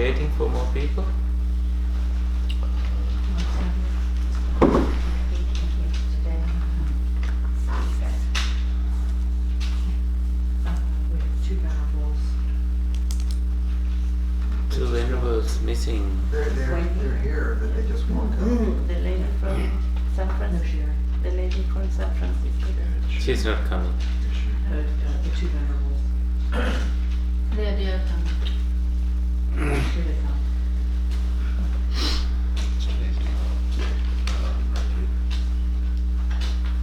waiting for more people? Two venerables missing. They're here, but they just won't come. The lady from San Francisco. The lady from San Francisco. She's not coming. The two venerables. They are coming. Here they come.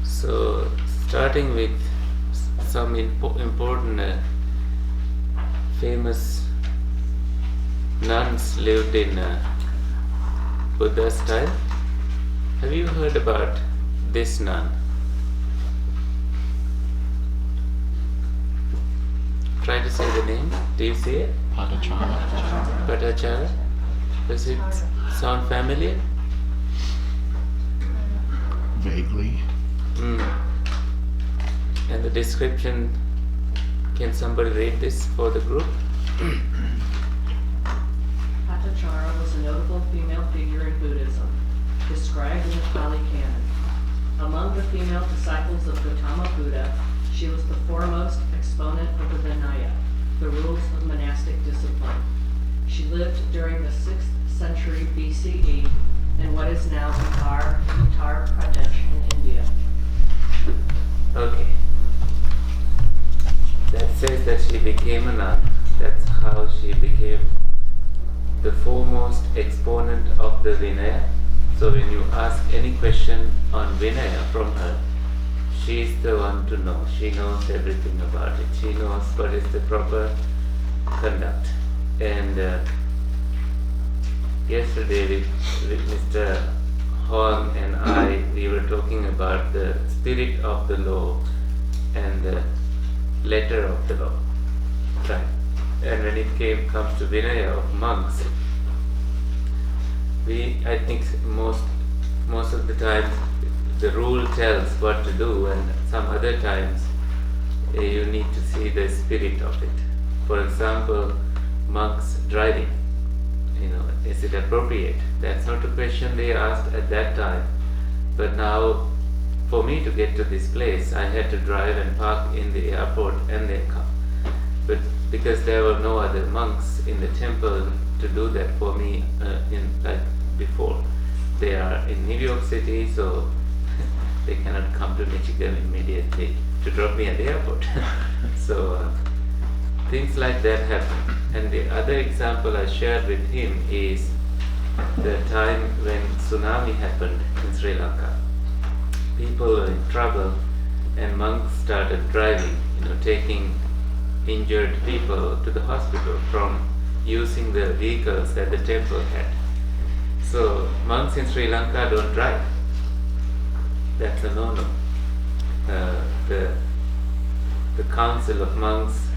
So, starting with some important famous nuns lived in Buddha's time. Have you heard about this nun? Try to say the name. Do you see it? Bhattacharya. Does it sound familiar? Vaguely. And the description, can somebody read this for the group? Bhattacharya was a notable female figure in Buddhism, described in the Pali Canon. Among the female disciples of Gautama Buddha, she was the foremost exponent of the Vinaya, the rules of monastic discipline. She lived during the 6th century BCE in what is now Uttar Pradesh in India. Okay. That says that she became a nun. That's how she became the foremost exponent of the Vinaya. So when you ask any question on Vinaya from her, she's the one to know. She knows everything about it. She knows what is the proper conduct. And yesterday with Mr. Horn and I, we were talking about the spirit of the law and the letter of the law. Right. And when it comes to Vinaya of monks, I think most of the time the rule tells what to do, and some other times you need to see the spirit of it. For example, monks driving, is it appropriate? That's not a question they asked at that time. But now, for me to get to this place, I had to drive and park in the airport and then come. But because there were no other monks in the temple to do that for me, like before, they are in New York City, so they cannot come to Michigan immediately to drop me at the airport. So things like that happen. And the other example I shared with him is the time when tsunami happened in Sri Lanka. People were in trouble and monks started driving, taking injured people to the hospital from using the vehicles that the temple had. So monks in Sri Lanka don't drive. That's a no-no. The council of monks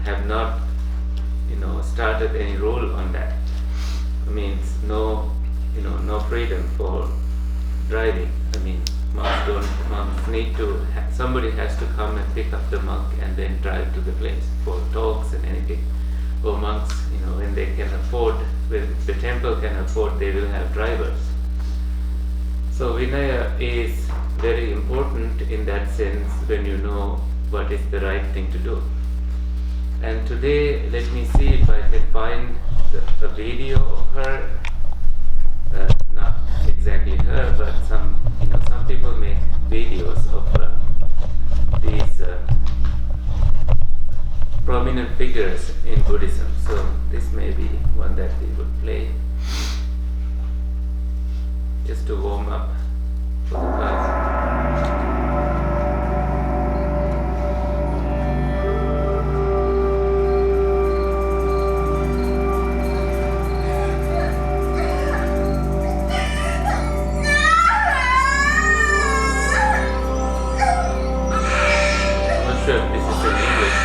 have not, started any rule on that. It means no freedom for driving. Monks need to. Somebody has to come and pick up the monk and then drive to the place for talks and anything. Or monks, when they can afford, when the temple can afford, they will have drivers. So Vinaya is very important in that sense when you know what is the right thing to do. And today, let me see if I can find a video of her. Not exactly her, but some people make videos of these prominent figures in Buddhism. So this may be one that we would play just to warm up for the class. Sure, this is in English.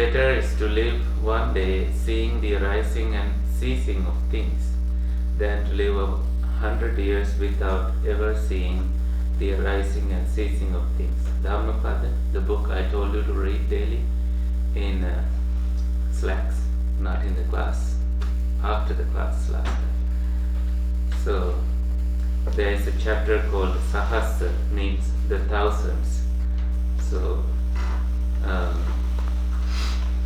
better is to live one day seeing the arising and ceasing of things than to live 100 years without ever seeing the arising and ceasing of things. Dhammapada, the book I told you to read daily in slacks, not in the class, after the class last time. So there is a chapter called Sahasra, means the thousands. So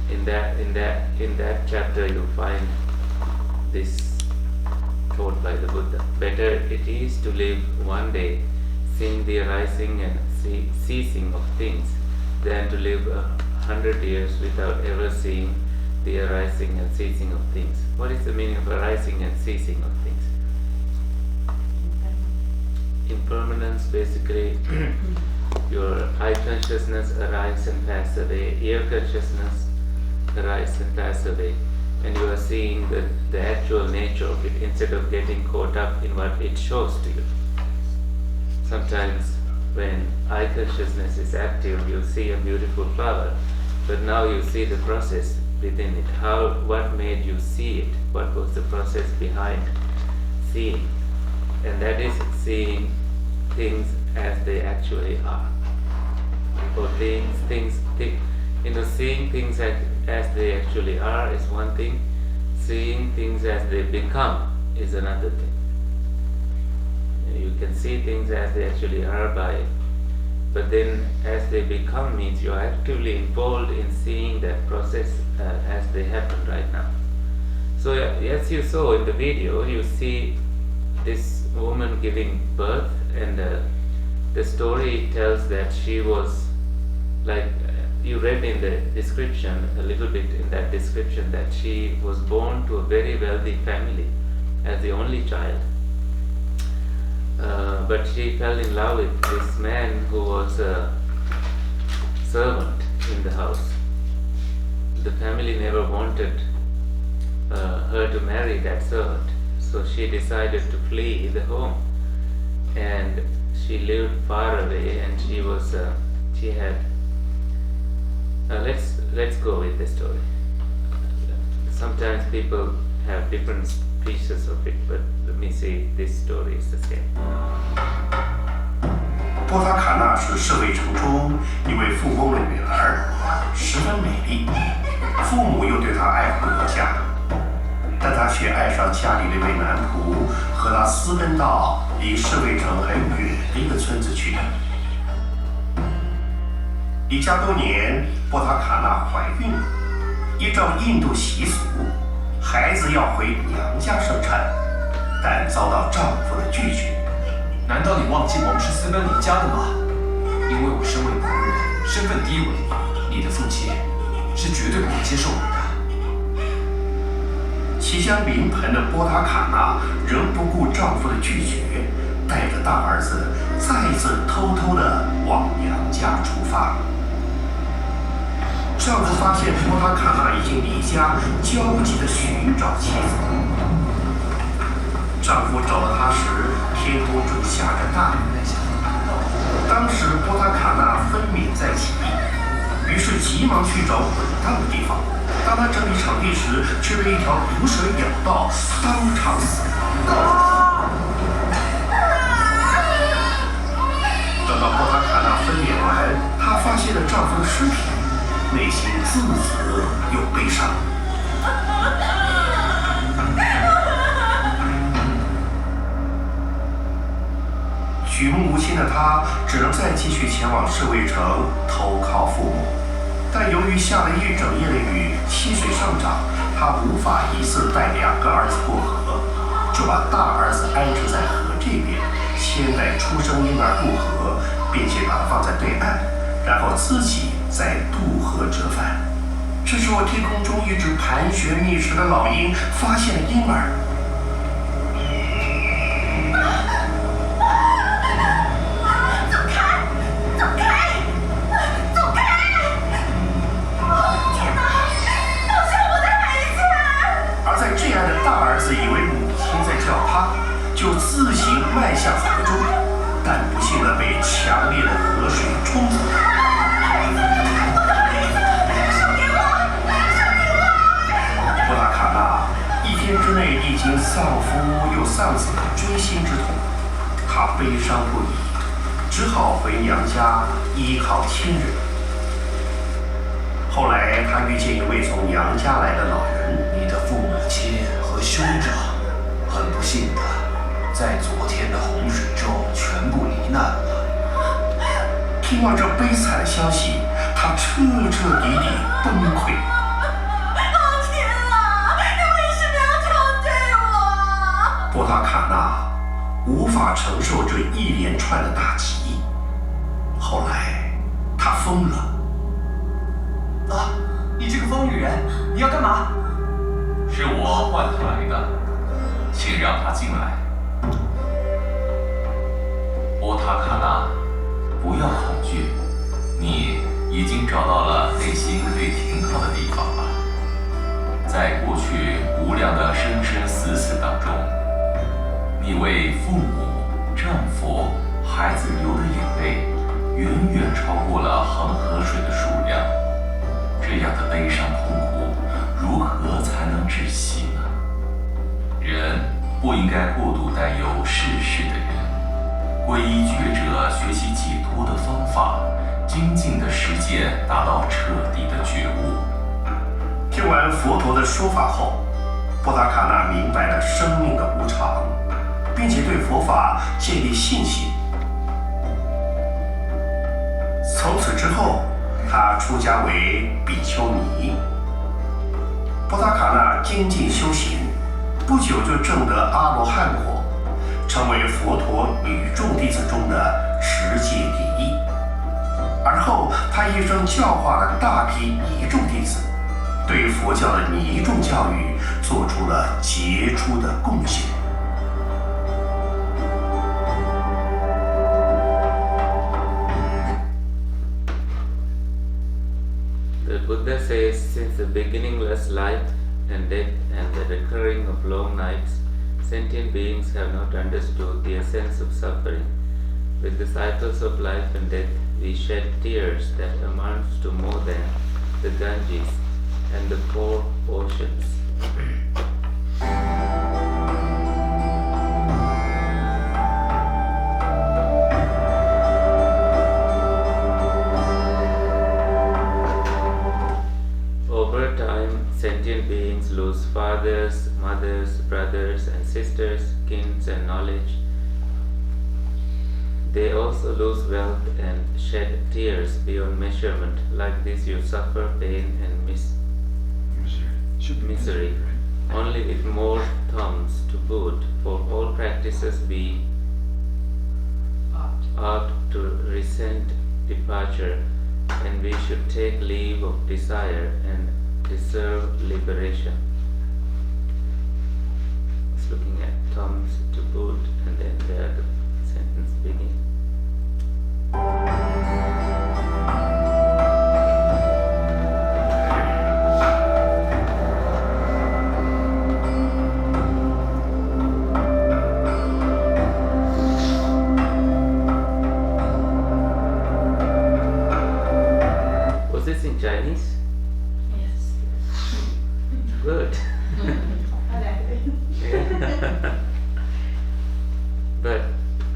in that chapter you find this taught by the Buddha. Better it is to live one day seeing the arising and ceasing of things than to live 100 years without ever seeing the arising and ceasing of things. What is the meaning of arising and ceasing of things? Impermanence, basically. Your eye consciousness arrives and passes away, ear consciousness arrives and passes away, and you are seeing the actual nature of it instead of getting caught up in what it shows to you. Sometimes when eye consciousness is active, you see a beautiful flower, but now you see the process within it. What made you see it? What was the process behind seeing? And that is seeing things as they actually are. Or seeing things as they actually are is one thing. Seeing things as they become is another thing. You can see things as they actually are but then as they become means you are actively involved in seeing that process as they happen right now. So as you saw in the video, you see this woman giving birth, and the story tells that she was like, you read in the description, a little bit in that description, that she was born to a very wealthy family as the only child. But she fell in love with this man who was a servant in the house. The family never wanted her to marry that servant, so she decided to flee the home, and she lived far away, and she had let's go with the story. Sometimes people have different pieces of it, but let me see, this story is the same. 波塔卡纳是舍卫城中一位富翁的女儿，十分美丽，父母又对她爱护有加，但她却爱上家里的一位男仆，和他私奔到离舍卫城很远的一个村子去。离家多年，波塔卡纳怀孕了，依照印度习俗，孩子要回娘家生产，但遭到丈夫的拒绝。难道你忘记我们是私奔离家的吗？因为我身为仆人，身份低微，你的父亲是绝对不会接受我的。即将临盆的波塔卡纳仍不顾丈夫的拒绝，带着大儿子再次偷偷地往娘家出发。丈夫发现波塔卡纳已经离家，焦急地寻找妻子。丈夫找到她时，天空正下着大雨。当时波塔卡纳分娩在即，于是急忙去找稳当的地方。当他整理场地时，却被一条毒蛇咬到，当场死亡。等到波塔卡纳分娩完，她发现了丈夫的尸体，内心自责又悲伤。举目无亲的她，只能再继续前往舍卫城投靠父母。但由于下了一整夜的雨，溪水上涨，她无法一次带2个儿子过河，就把大儿子安置在河这边，先带出生婴儿渡河，并且把它放在对岸，然后自己再渡河折返。这时候，天空中一只盘旋觅食的老鹰发现了婴儿。就自行迈向河中，但不幸地被强烈的河水冲走。历经丧夫又丧子的锥心之痛，她悲伤不已，只好回娘家依靠亲人。后来，她遇见一位从娘家来的老人，你的父母亲和兄长很不幸的，在昨天的洪水中全部罹难了。听到这悲惨的消息，她彻彻底底崩溃。波塔卡纳无法承受这一连串的打击，后来他疯了。啊！你这个疯女人，你要干嘛？是我唤他来的，请让他进来。波塔卡纳，不要恐惧，你已经找到了内心可以停靠的地方了。在过去无量的生生死死当中，你为父母、丈夫、孩子流的眼泪，远远超过了恒河水的数量。这样的悲伤痛苦，如何才能止息呢？人不应该过度担忧世事的人，皈依觉者学习解脱的方法，精进的实践，达到彻底的觉悟。听完佛陀的说法后，波塔卡纳明白了生命的无常，并且对佛法建立信心。从此之后，他出家为比丘尼。波塔卡纳精进修行，不久就证得阿罗汉果，成为佛陀女众弟子中的持戒第一。而后，他一生教化了大批尼众弟子，对佛教的尼众教育做出了杰出的贡献。The Buddha says, since the beginningless life and death and the recurring of long nights, sentient beings have not understood the essence of suffering. With the cycles of life and death, we shed tears that amounts to more than the Ganges and the 4 oceans. Over time, sentient beings lose fathers, mothers, brothers and sisters, kins and knowledge. They also lose wealth and shed tears beyond measurement. Like this you suffer pain and misery, only with more thumbs to boot. For all practices we ought to resent departure, and we should take leave of desire and deserve liberation. I was looking at thumbs to boot, and then there the sentence begins. Was this in Chinese? Yes. Good. But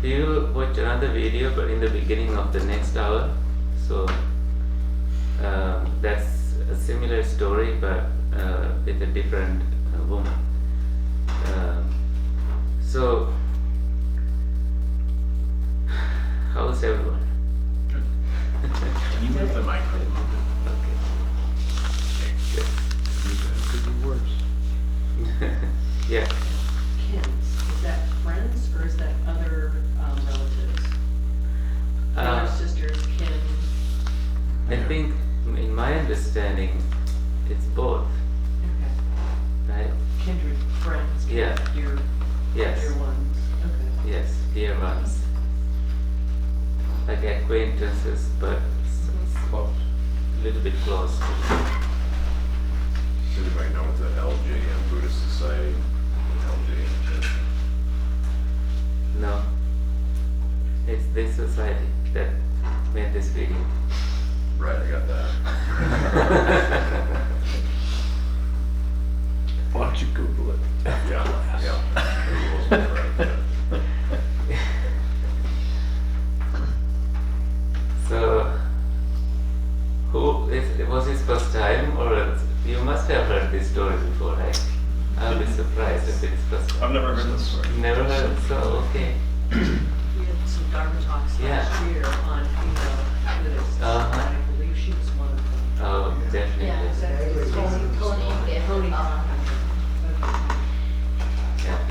we will watch another video, but in the beginning of the next hour. So that's a similar story, but with a different woman. So how's everyone? Can you move the mic a little bit? Good. That could be worse. Yeah. Kins, is that friends or is that other relatives? Brothers, sisters, kin? I think, in my understanding, it's both, Okay. right? Kindred friends. Yeah. Your Yes. dear ones. Okay. Yes, dear ones. Like acquaintances, but Close. a little bit close. Does anybody know what the LJM Buddhist Society? LJM is? No. It's this society that made this video. Right, I got that. Watch don't you Google it? So, was his first time, or you must have heard this story before, right? I'll be surprised if it's first time. I've never heard this story. Never heard, so okay. We had some Dharma talks last year on female Buddhists, and I believe she was one of them. Oh, definitely. Yeah.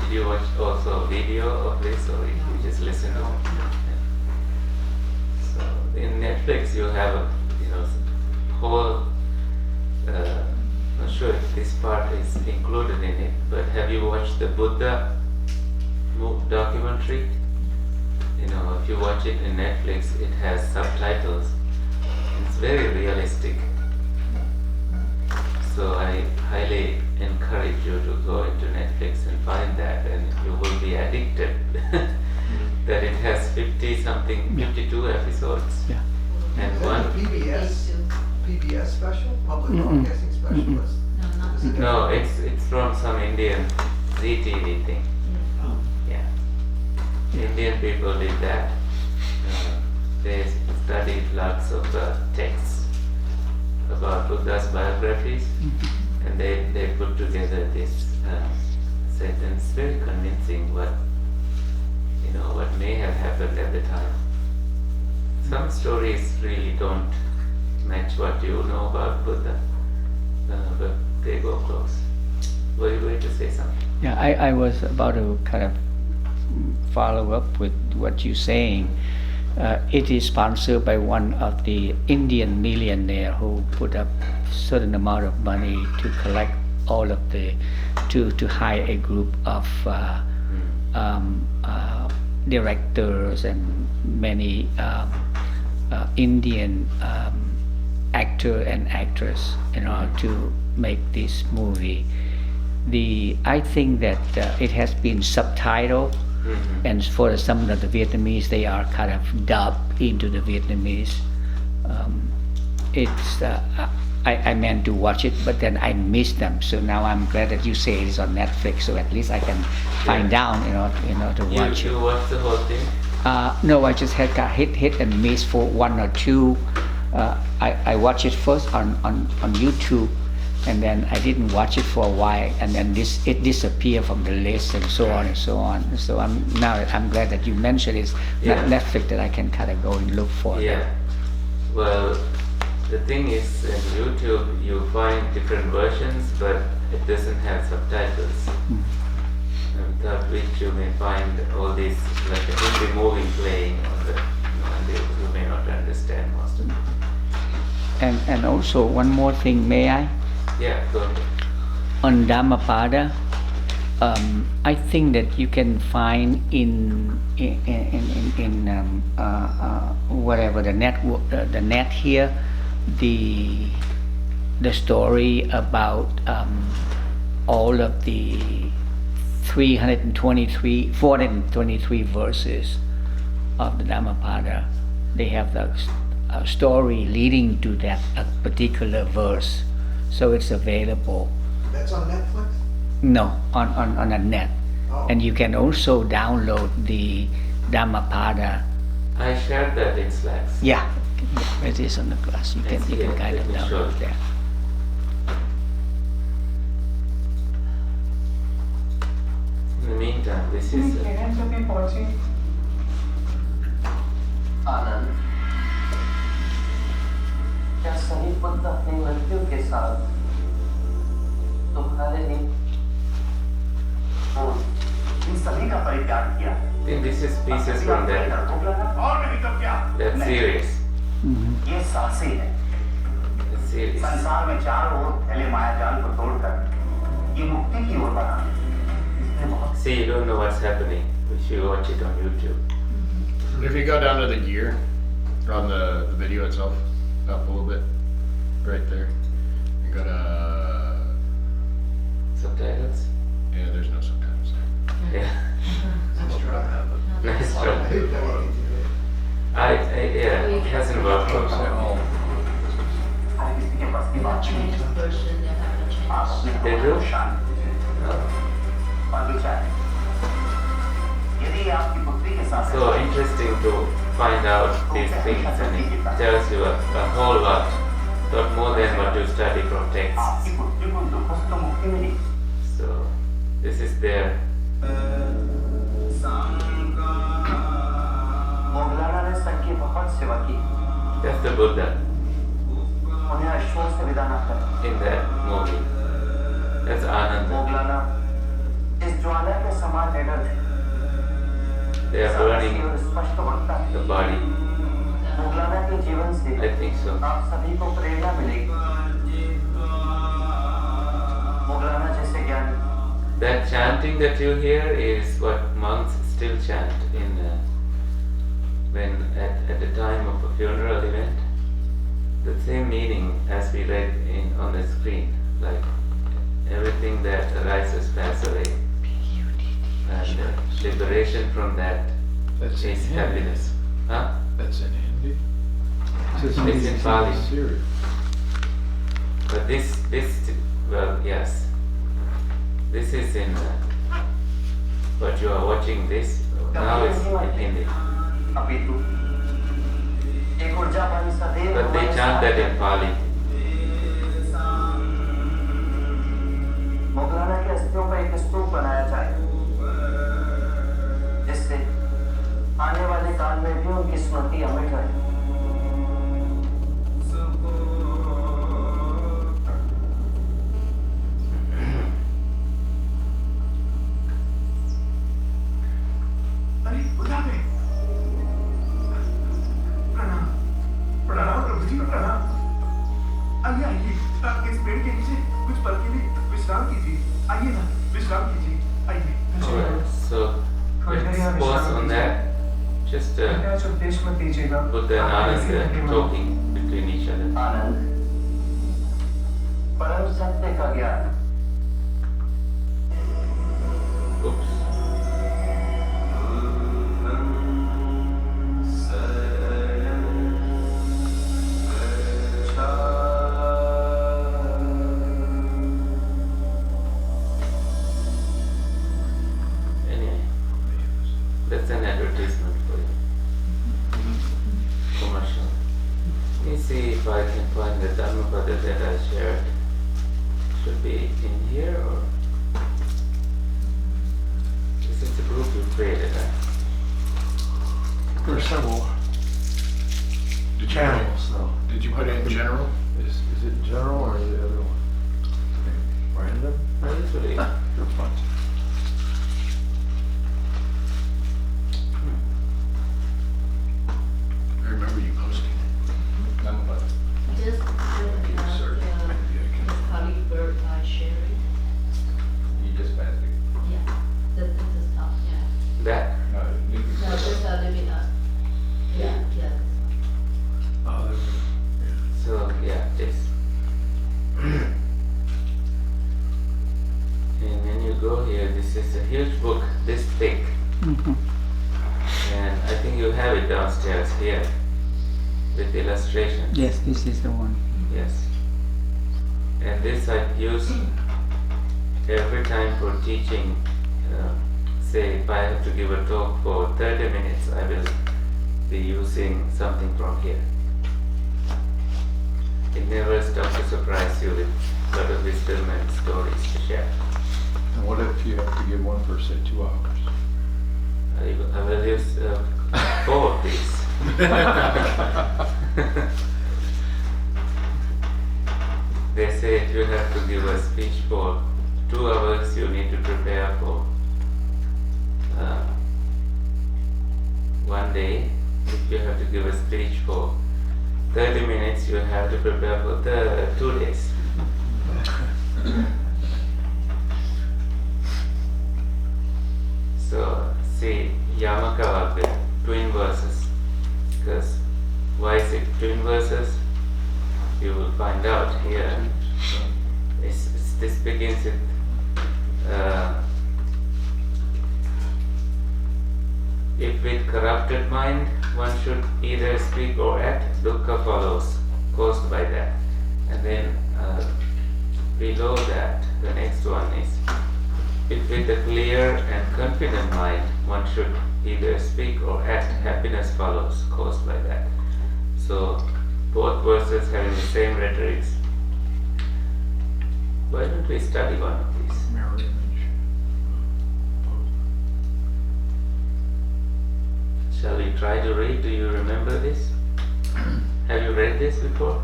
Did you watch also a video of this, or you just listen to it? So in Netflix you have a whole. Not sure if this part is included in it, but have you watched the Buddha documentary? If you watch it in Netflix, it has subtitles. It's very realistic. So I highly encourage you to go into Netflix and find that, and you will be addicted. That it has 52 episodes. Yeah. And Is one. that a PBS special? Public Broadcasting Specialist? Is it No, different? it's from some Indian ZTV thing. Yeah. Indian people did that. They studied lots of texts about Buddha's biographies, and they put together this sentence, very convincing what may have happened at the time. Some stories really don't match what you know about Buddha, but they go close. Were you going to say something? Yeah, I was about to kind of follow up with what you're saying. It is sponsored by one of the Indian millionaire who put up certain amount of money to collect all of to hire a group of directors and many Indian actor and actress to make this movie. I think that it has been subtitled, and for some of the Vietnamese, they are kind of dubbed into the Vietnamese. I meant to watch it, but then I missed them. So now I'm glad that you say it's on Netflix, so at least I can find out, to watch it. You watched the whole thing? No, I just had got hit and miss for one or two. I watched it first on YouTube, and then I didn't watch it for a while, and then it disappeared from the list and so on and so on. So I'm glad that you mentioned it's Netflix, that I can kind of go and look for. Yeah. Well, the thing is, in YouTube you find different versions, but it doesn't have subtitles. Without which you may find all these, like a Hindi movie playing on the, and you may not understand most of it. And also one more thing, may I? Yeah, go ahead. On Dhammapada, I think that you can find in whatever the net here, the story about all of the 423 verses of the Dhammapada. They have the story leading to that particular verse, so it's available. That's on Netflix? No, on a net. Oh. And you can also download the Dhammapada. I shared that in Slacks. Yeah, it is on the class. You can kind of download that. In the meantime, this is आनंद, क्या सही बुद्ध अपनी लड़कियों के साथ तुम्हारे लिए इन सभी का परित्याग किया? I think this is pieces from that series. ये साहसी है। The series. संसार में चारों ओर फैले मायाजाल को तोड़कर ये मुक्ति की ओर बढ़ा। See, you don't know what's happening if you watch it on YouTube. If you go down to the gear on the video itself, up a little bit, right there, you go to Subtitles? yeah. There's no subtitles there. Yeah. Nice try. Nice I try. hate that way. Yeah, it hasn't worked out. हर किसी के बस की बात नहीं। आप अपने They do? और विचार यदि आपकी पुत्री के साथ So interesting to find out these things, and it tells you a whole lot more than what you study from texts. आपकी पुत्री को दुखों से तो मुक्ति मिली So this is there. मोगलाना ने संघ की बहुत सेवा की That's the Buddha उन्हें अश्वों से विदा न करें in that movie. That's Ananda. मोगलाना इस ज्वाला के समान निडर थे They are burning और स्पष्ट वक्ता थे the body. मोगलाना के जीवन से I think so. आप सभी को प्रेरणा मिलेगी मोगलाना जैसे ज्ञानी That chanting that you hear is what monks still chant in when at the time of a funeral event. The same meaning as we read on the screen, like everything that arises pass away, and liberation from that That's is in happiness. Huh? That's in Hindi. It's in Pali. Syria. But this, well, yes. This is in, but you are watching this, now it's in Hindi. अपितु एक ऊर्जा वाली सदैव But they chant that in Pali. मोगलाना के अस्थियों का एक स्तूप बनाया जाए जिससे आने वाले काल में भी उनकी स्मृति अमिट रहे अरे बुधा में प्रणाम प्रणाम प्रभु जी प्रणाम आइए आइए इस पेड़ के नीचे कुछ पल के लिए विश्राम कीजिए आइए ना विश्राम कीजिए आइए Alright, so let's pause on that. Just देश में दीजिएगा Buddha and Ananda talking between each other. आनंद परम सत्य का ज्ञान Oops. Anyway, that's an advertisement for you. Commercial. Let me see if I can find the Dhammapada that I shared. Should be in here, or this is the group you created, huh? There are several. Did you put it in general? Is it general or is it the other one? Random? I usually You're fun. I remember you posting. Just Pali bird eye sharing. You just passed it. Yeah, this is top, yeah. that. No, just let me know. Yeah, yeah. Oh, there we go. So yeah, this. And when you go here, this is a huge book, this thick. And I think you have it downstairs here with illustrations. Yes, this is the one. Yes. And this I use every time for teaching. Say if I have to give a talk for 30 minutes, I will be using something from here. It never stops to surprise you with a lot of wisdom and stories to share. And what if you have to give one for, say, 2 hours? I will use 4 of these. They say if you have to give a speech for 2 hours, you need to prepare for 1 day. If you have to give a speech for 30 minutes, you have to prepare for 2 days. So, see, Yamakawaka, twin verses. Because why is it twin verses? You will find out here. This begins with if with corrupted mind one should either speak or act, dukkha follows, caused by that. And then below that, the next one is if with a clear and confident mind one should either speak or act, happiness follows caused by that. So both verses having the same rhetorics. Why don't we study one of these? Mirror image. Shall we try to read? Do you remember this? Have you read this before?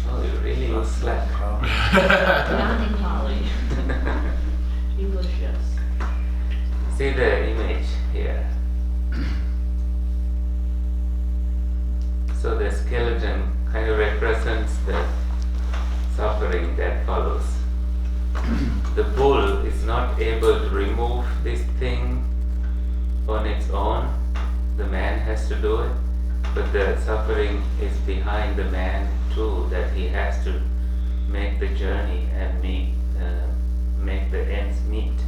Oh, you really use slack. Not in Pali. English, yes. See the image here. So the skeleton kind of represents the suffering that follows. The bull is not able to remove this thing on its own. The man has to do it, but the suffering is behind the man too, that he has to make the journey and make the ends meet.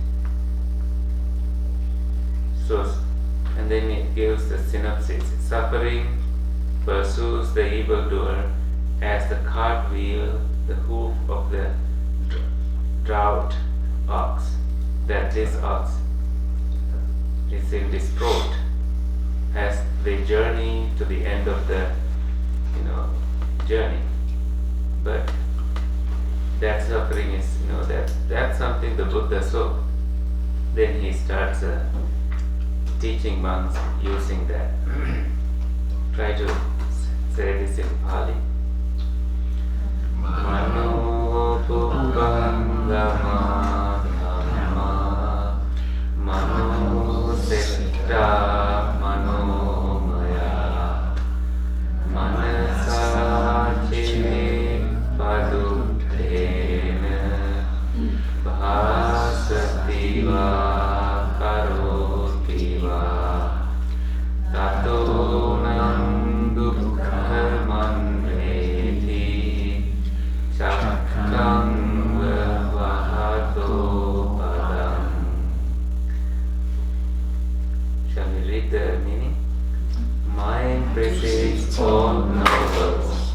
So, and then it gives the synopsis. Suffering pursues the evildoer as the cartwheel the hoof of the drought ox, that this ox is in this throat as they journey to the end of the journey. But that suffering is that's something the Buddha saw. Then he starts teaching monks using that. Try to say this in Pali. Mano Bubbam Lama Dhamma Mano Setta Mano Maya Manasa Chini Padutena Bhasativa Karotiva Tato Nam Dukkha Manveti Chakram Vahato Padam. Shall we read the meaning? Mind precedes all nobles,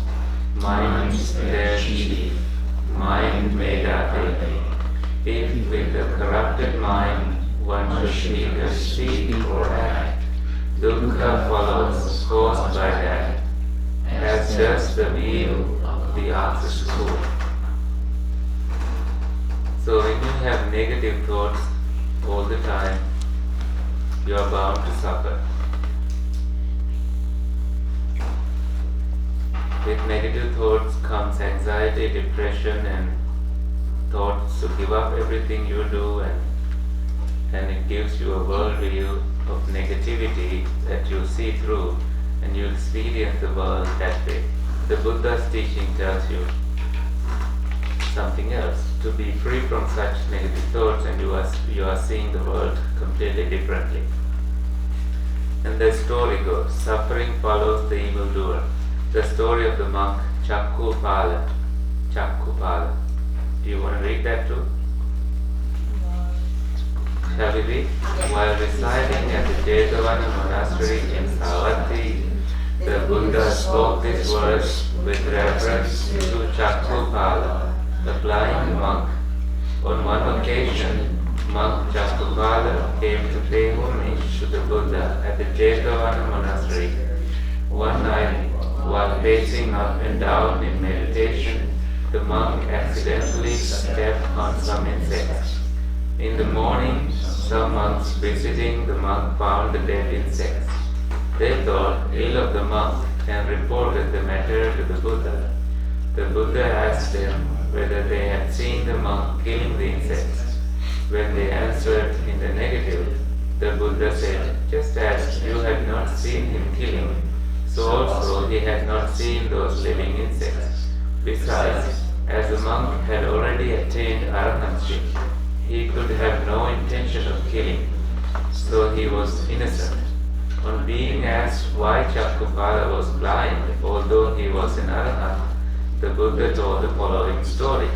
mind's their chief, mind meditative. If with a corrupted mind one should either speak or act, dukkha follows caused by that, as does the wheel of the ox's hoof. So when you have negative thoughts all the time, you are bound to suffer. With negative thoughts comes anxiety, depression, and thoughts to give up everything you do, and it gives you a worldview of negativity that you see through, and you experience the world that way. The Buddha's teaching tells you something else, to be free from such negative thoughts, and you are seeing the world completely differently. And the story goes, suffering follows the evildoer. The story of the monk Chakkupala. Chakkupala. Do you want to read that too? Shall we read? While residing at the Jetavana monastery in Savatthi, the Buddha spoke these words with reference to Chakkupala, the blind monk. On one occasion, monk Chakkupala came to pay homage to the Buddha at the Jetavana monastery. One night, while pacing up and down in meditation, the monk accidentally stepped on some insects. In the morning, some monks visiting the monk found the dead insects. They thought ill of the monk and reported the matter to the Buddha. The Buddha asked them whether they had seen the monk killing the insects. When they answered in the negative, the Buddha said, just as you had not seen him killing, so also he had not seen those living insects. Besides, as the monk had already attained arahantship, he could have no intention of killing, so he was innocent. On being asked why Chakkupala was blind, although he was an arahant, the Buddha told the following story.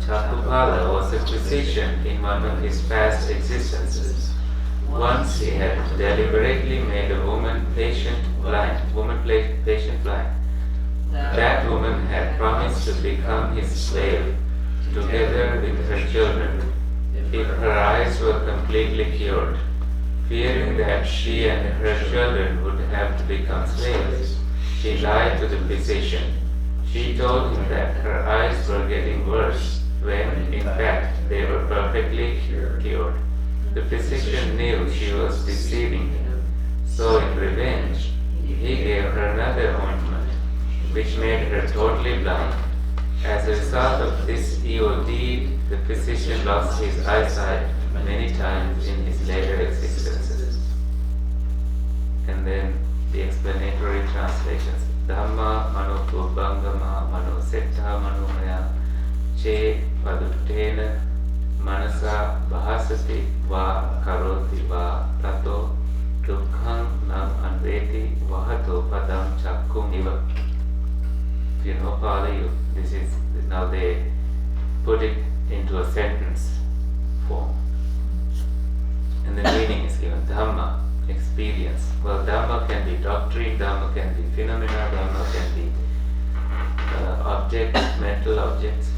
Chakkupala was a physician in one of his past existences. Once he had deliberately made a woman patient blind. That woman had promised to become his slave, together with her children. if her eyes were completely cured. Fearing that she and her children would have to become slaves, she lied to the physician. She told him that her eyes were getting worse, when in fact they were perfectly cured. The physician knew she was deceiving him, so in revenge, he gave her another ointment, which made her totally blind. As a result of this evil deed, the physician lost his eyesight many times in his later existences. And then the explanatory translations. Dhamma mano pubbangama mano setta manomaya che paduttena manasa bahasati va karoti va tato dukkham nam anveti vahato padam chakkum iva. If you know Pali, this is now they put it into a sentence form. And the meaning is given. Dhamma, experience. Well, Dhamma can be doctrine, Dhamma can be phenomena, Dhamma can be objects, mental objects.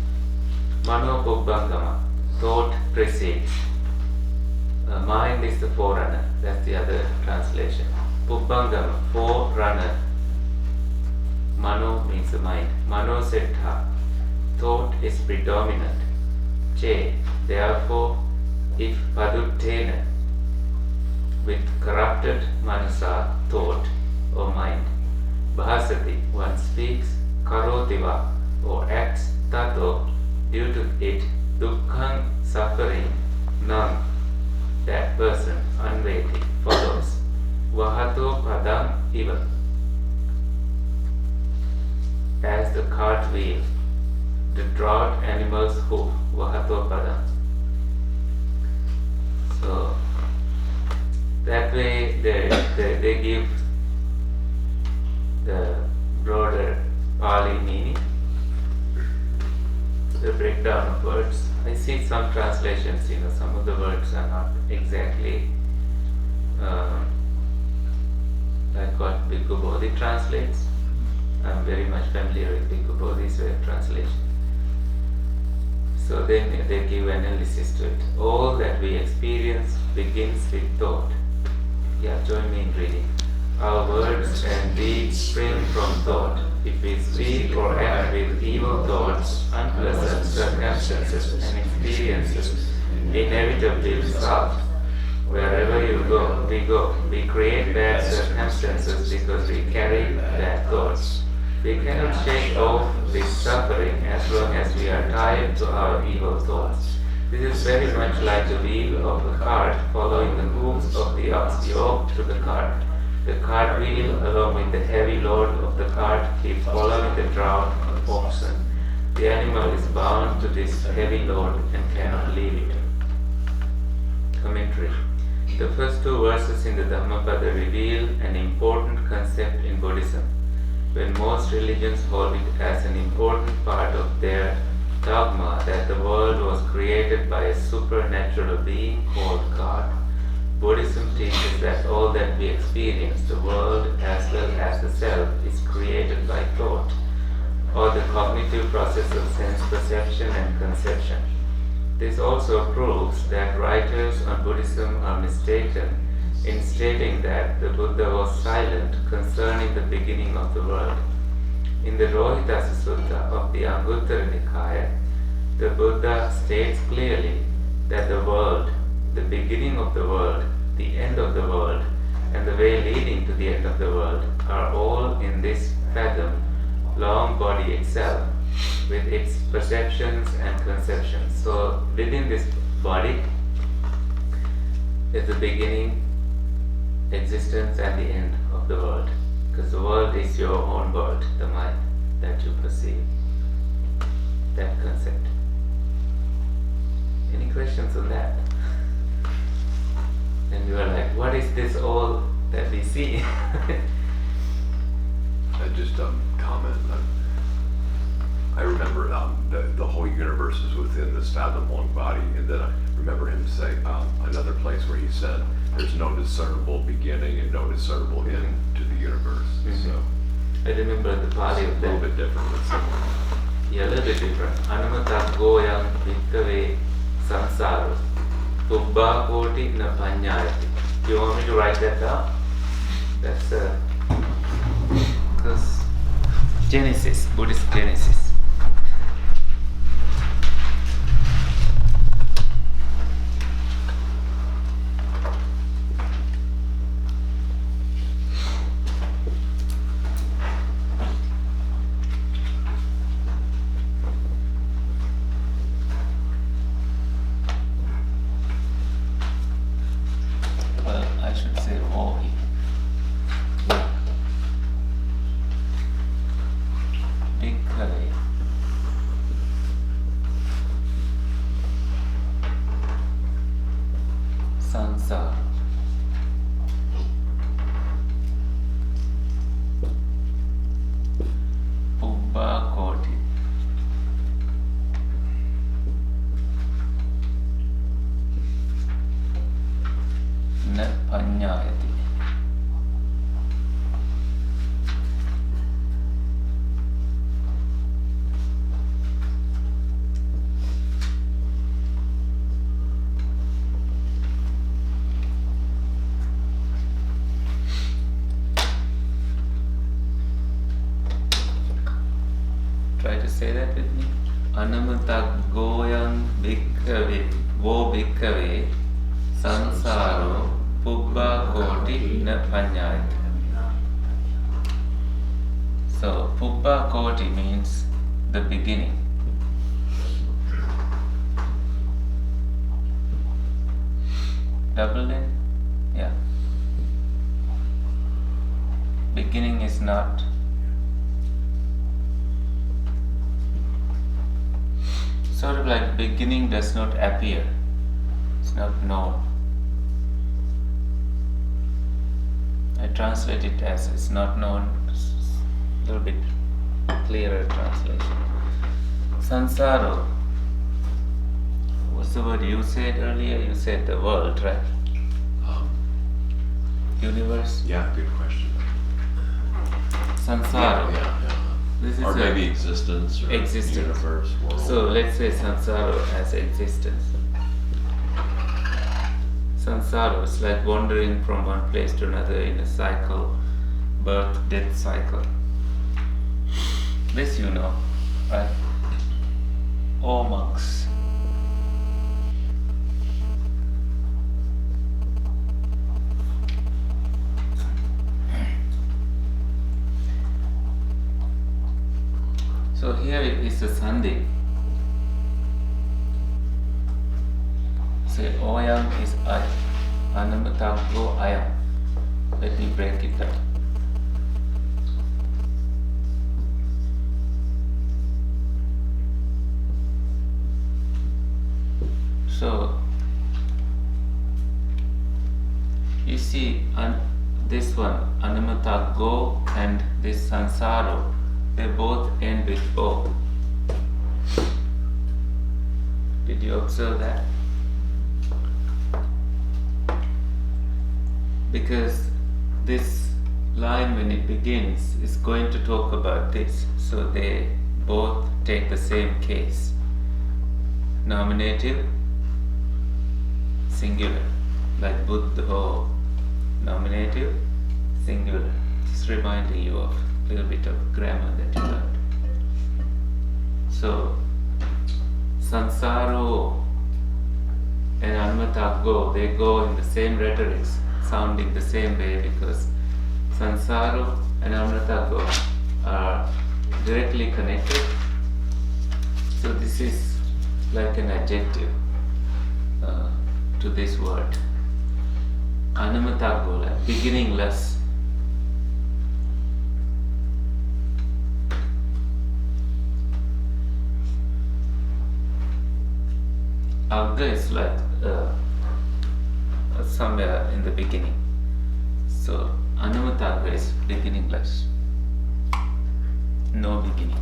Mano pubbangama, thought precedes. Mind is the forerunner. That's the other translation. Pubbangama, forerunner. Mano means the mind. Mano settha, thought is predominant. Che, therefore, if paduttena, with corrupted manasa, thought or mind. Bahasati, one speaks. Karotiva, or acts. Tato, due to it. Dukkham, suffering. Nam, that person. Anveti, follows. Vahato padam iva, as the cart wheel, the draught animal's hoof. Vahato padam. So that way they give the broader Pali meaning, the breakdown of words. I see some translations, some of the words are not exactly like what Bhikkhu Bodhi translates. I'm very much familiar with Bhikkhu Bodhi's way of translation. So then they give analysis to it. All that we experience begins with thought. Yeah, join me in reading. Our words and deeds spring from thought. If we speak or act with evil thoughts, unpleasant circumstances and experiences inevitably result. Wherever you go, we go. We create bad circumstances because we carry bad thoughts. We cannot shake off this suffering as long as we are tied to our evil thoughts. This is very much like the wheel of a cart following the hooves of the ox yoked to the cart. The cart wheel, along with the heavy load of the cart, keeps following the draught of oxen. The animal is bound to this heavy load and cannot leave it. Commentary. The first two verses in the Dhammapada reveal an important concept in Buddhism. When most religions hold it as an important part of their dogma that the world was created by a supernatural being called God, Buddhism teaches that all that we experience, the world as well as the self, is created by thought, or the cognitive process of sense perception and conception. This also proves that writers on Buddhism are mistaken in stating that the Buddha was silent concerning the beginning of the world. In the Rohitassa Sutta of the Anguttara Nikaya, the Buddha states clearly that the world, the beginning of the world, the end of the world, and the way leading to the end of the world are all in this fathom, long body itself, with its perceptions and conceptions. So within this body is the beginning, existence, and the end of the world. Because the world is your own world, the mind that you perceive, that concept. Any questions on that? And you are like, what is this all that we see? I just comment. I remember the whole universe is within this fathom long body, and then I remember him say another place where he said, "There's no discernible beginning and no discernible end to the universe." Mm-hmm. So I remember the Pali of a little that. bit different, but similar. Yeah, a little bit different. Anumatat goyam vittave samsaro. Pubbha koti na panyayati. You want me to write that down? That's because Genesis, Buddhist Genesis. Well, I should say more here. Bhikkhave sansara pubbha koti na panyayati. Try to say that with me. Anamata goyang bhikkhave vo bhikkhave sansaro pubbha koti na panyayati. So pubbha koti means the beginning. Double in? Yeah. Beginning is not sort of like beginning does not appear. It's not known. I translate it as it's not known. It's a little bit clearer translation. Sansaro. What's the word you said earlier? You said the world, right? Universe? Yeah, good question. Sansaro. Yeah. This is Or a maybe existence or existence. universe, world. So let's say sansara as existence. Sansara is like wandering from one place to another in a cycle, birth, death cycle. This you know, right? All monks. So here is the Sandhi. Say Oyam is I. Anamata go Ayam. Let me break it down. So you see this one, Anamata go and this Sansaro, they both end with O. Did you observe that? Because this line when it begins is going to talk about this, so they both take the same case. Nominative, singular, like Buddha. Nominative, singular. Just reminding you of a little bit of grammar that you learned. So, Sansaro and Anamata they go in the same rhetorics, sounding the same way, because Sansaro and Anamata are directly connected. So this is like an adjective to this word. Anamata like beginningless. Agga is like somewhere in the beginning. So Anamata is beginningless. No beginning.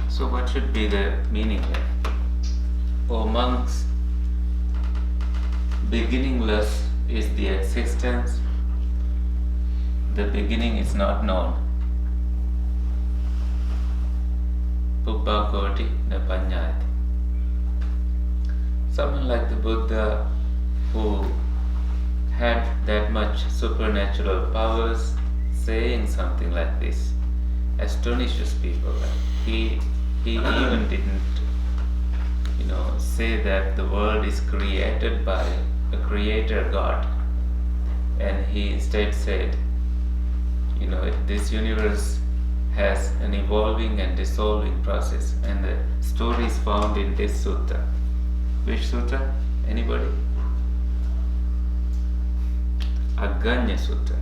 So what should be the meaning here? For monks, beginningless is the existence the beginning is not known. Pubbha koti na panyati. Someone like the Buddha who had that much supernatural powers saying something like this astonishes people. He even didn't say that the world is created by a creator God, and he instead said, this universe has an evolving and dissolving process, and the story is found in this sutta. Which sutta? Anybody? Aganya Sutta.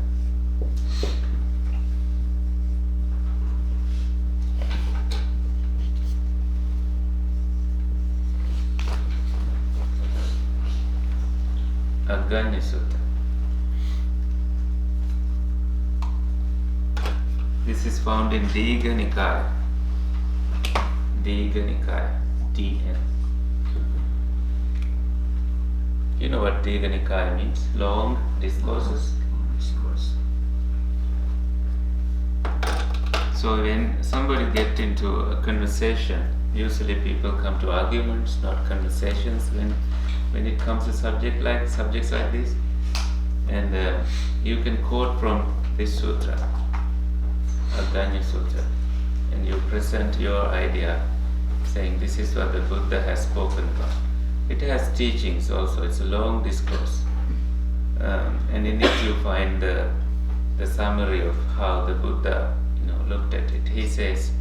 Aganya Sutta. This is found in Digha Nikaya. Digha Nikaya. DN. You know what Digha Nikaya means? Long discourses. So when somebody gets into a conversation, usually people come to arguments, not conversations. When it comes to subjects like this, and you can quote from this sutra, Aganya Sutra, and you present your idea, saying this is what the Buddha has spoken about. It has teachings also. It's a long discourse, and in it you find the summary of how the Buddha looked at it. He says,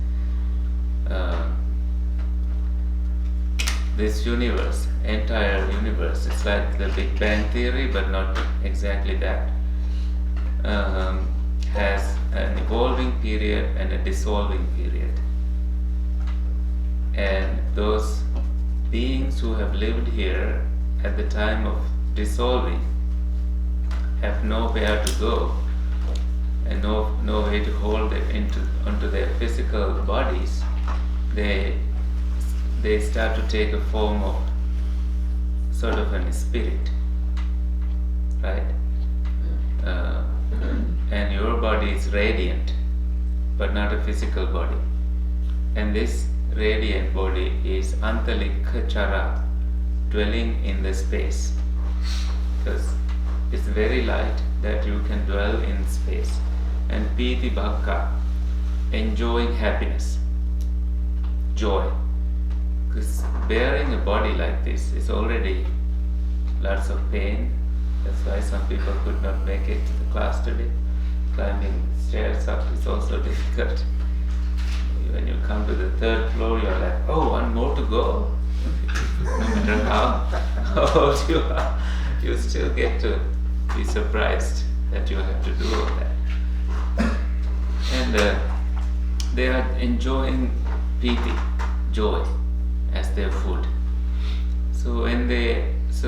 this universe, entire universe, it's like the Big Bang Theory, but not exactly that, has an evolving period and a dissolving period. And those beings who have lived here at the time of dissolving have nowhere to go and no way to hold them onto their physical bodies. They start to take a form of sort of a spirit, right? And your body is radiant, but not a physical body. And this radiant body is antalikha chara, dwelling in the space, because it's very light that you can dwell in space. And piti bhakka, enjoying happiness, joy. Because bearing a body like this is already lots of pain. That's why some people could not make it to the class today. Climbing stairs up is also difficult. When you come to the third floor, you're like, oh, one more to go. No matter how old you are, you still get to be surprised that you have to do all that. And they are enjoying piti, joy, as their food. So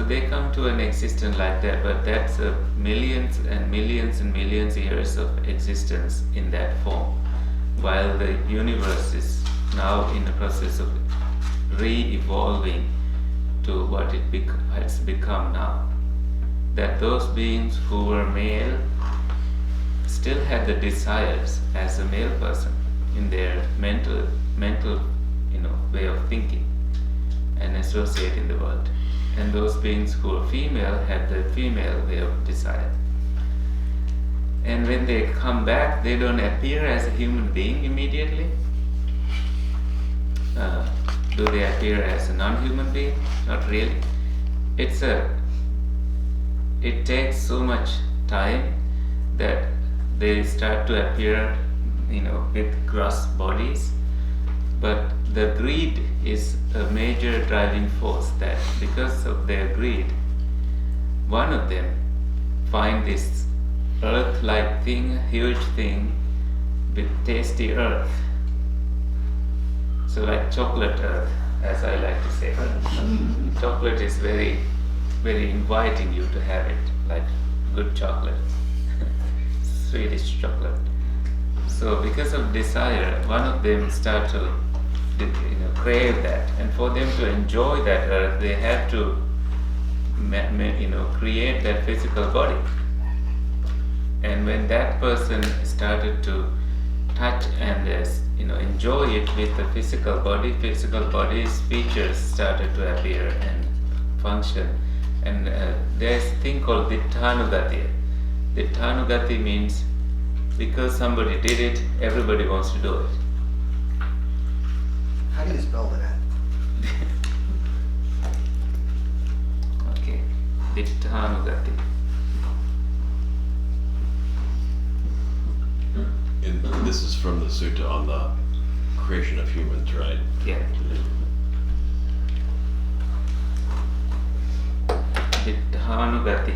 they come to an existence like that, but that's millions and millions and millions of years of existence in that form, while the universe is now in the process of re-evolving to what it has become now. That those beings who were male still had the desires as a male person in their mental way of thinking and associating the world. And those beings who were female had the female way of desire. And when they come back, they don't appear as a human being immediately. Do they appear as a non-human being? Not really. It takes so much time that they start to appear, with gross bodies. But the greed is a major driving force, that because of their greed, one of them find this earth-like thing, a huge thing with tasty earth. So like chocolate earth, as I like to say. Chocolate is very, very inviting you to have it, like good chocolate, Swedish chocolate. So because of desire, one of them start to crave that, and for them to enjoy that earth, they have to create that physical body. And when that person started to touch and enjoy it with the physical body's features started to appear and function. And there's a thing called Dittanugati. Dittanugati means because somebody did it, everybody wants to do it. How do you spell that? Okay, Dittanugati. And this is from the sutta on the creation of humans, right? Yeah. Dittanugati.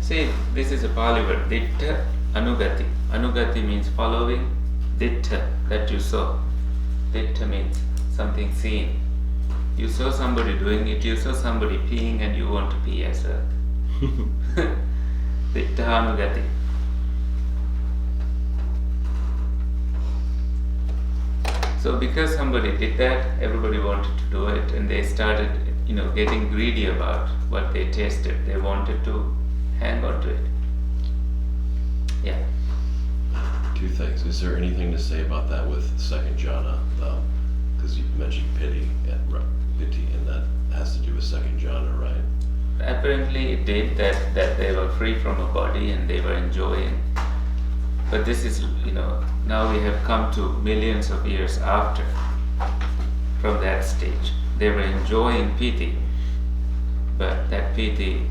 See, this is a Pali word. Ditta anugati. Anugati means following. Ditta, that you saw. Ditta means something seen. You saw somebody doing it, you saw somebody peeing, and you want to pee as well. Dittanugati. So because somebody did that, everybody wanted to do it, and they started, getting greedy about what they tasted. They wanted to hang on to it. Yeah. Two things. Is there anything to say about that with second jhana? Because you mentioned piti, and that has to do with second jhana, right? Apparently it did that they were free from a body and they were enjoying. But this is, now we have come to millions of years after from that stage. They were enjoying piti, but that piti